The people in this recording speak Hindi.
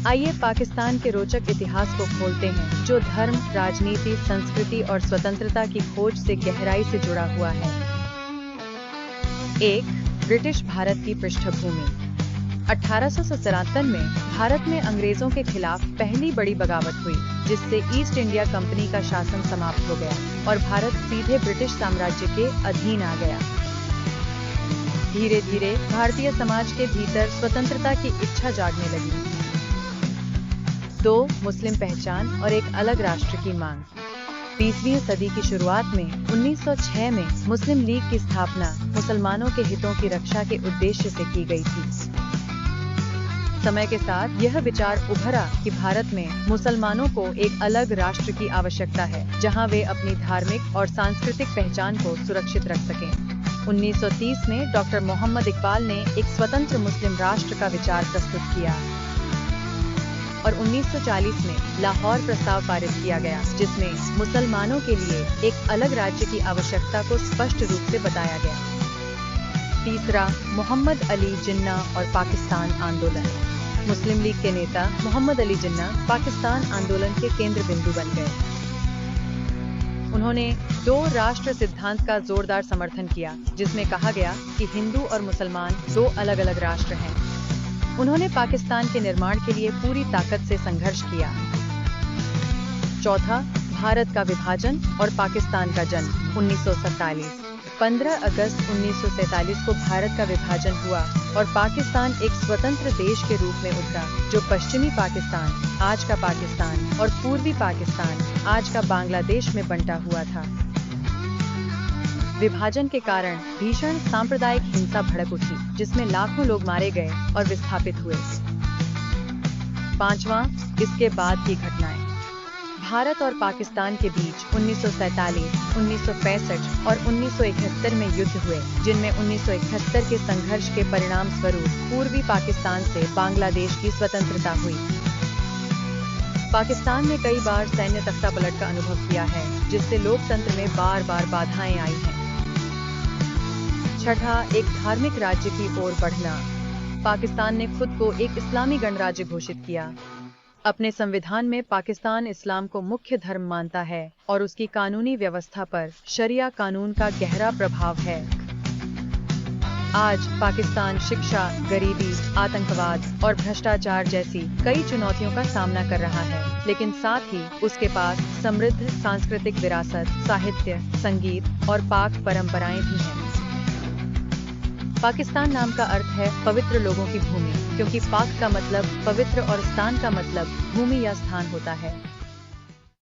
आइए पाकिस्तान के रोचक इतिहास को खोलते हैं, जो धर्म, राजनीति, संस्कृति और स्वतंत्रता की खोज से गहराई से जुड़ा हुआ है। 1. ब्रिटिश भारत की पृष्ठभूमि। 1877 में भारत में अंग्रेजों के खिलाफ पहली बड़ी बगावत हुई, जिससे ईस्ट इंडिया कंपनी का शासन समाप्त हो गया और भारत सीधे ब्रिटिश साम्राज्य के अधीन आ गया। धीरे धीरे भारतीय समाज के भीतर स्वतंत्रता की इच्छा जागने लगी। 2. मुस्लिम पहचान और एक अलग राष्ट्र की मांग। 20वीं सदी की शुरुआत में 1906 में मुस्लिम लीग की स्थापना मुसलमानों के हितों की रक्षा के उद्देश्य से की गई थी। समय के साथ यह विचार उभरा कि भारत में मुसलमानों को एक अलग राष्ट्र की आवश्यकता है, जहां वे अपनी धार्मिक और सांस्कृतिक पहचान को सुरक्षित रख सकें। 1930 में डॉक्टर मोहम्मद इकबाल ने एक स्वतंत्र मुस्लिम राष्ट्र का विचार प्रस्तुत किया और 1940 में लाहौर प्रस्ताव पारित किया गया, जिसमें मुसलमानों के लिए एक अलग राज्य की आवश्यकता को स्पष्ट रूप से बताया गया। 3. मोहम्मद अली जिन्ना और पाकिस्तान आंदोलन। मुस्लिम लीग के नेता मोहम्मद अली जिन्ना पाकिस्तान आंदोलन के केंद्र बिंदु बन गए। उन्होंने 2 राष्ट्र सिद्धांत का जोरदार समर्थन किया, जिसमें कहा गया कि हिंदू और मुसलमान 2 अलग-अलग राष्ट्र हैं। उन्होंने पाकिस्तान के निर्माण के लिए पूरी ताकत से संघर्ष किया। 4. भारत का विभाजन और पाकिस्तान का जन्म। 1947। 15 अगस्त 1947 को भारत का विभाजन हुआ और पाकिस्तान एक स्वतंत्र देश के रूप में उभरा, जो पश्चिमी पाकिस्तान, आज का पाकिस्तान, और पूर्वी पाकिस्तान, आज का बांग्लादेश में बंटा हुआ था। विभाजन के कारण भीषण सांप्रदायिक हिंसा भड़क उठी, जिसमें लाखों लोग मारे गए और विस्थापित हुए। 5. इसके बाद की घटनाएं। भारत और पाकिस्तान के बीच 1947, 1965 और 1971 में युद्ध हुए, जिनमें 1971 के संघर्ष के परिणाम स्वरूप पूर्वी पाकिस्तान से बांग्लादेश की स्वतंत्रता हुई। पाकिस्तान ने कई बार सैन्य तख्तापलट का अनुभव किया है, जिससे लोकतंत्र में बार-बार बाधाएं आई हैं। 6. एक धार्मिक राज्य की ओर बढ़ना। पाकिस्तान ने खुद को एक इस्लामी गणराज्य घोषित किया। अपने संविधान में पाकिस्तान इस्लाम को मुख्य धर्म मानता है और उसकी कानूनी व्यवस्था पर शरिया कानून का गहरा प्रभाव है। आज पाकिस्तान शिक्षा, गरीबी, आतंकवाद और भ्रष्टाचार जैसी कई चुनौतियों का सामना कर रहा है, लेकिन साथ ही उसके पास समृद्ध सांस्कृतिक विरासत, साहित्य, संगीत और पाक परंपराएं भी हैं। पाकिस्तान नाम का अर्थ है पवित्र लोगों की भूमि, क्योंकि पाक का मतलब पवित्र और स्तान का मतलब भूमि या स्थान होता है।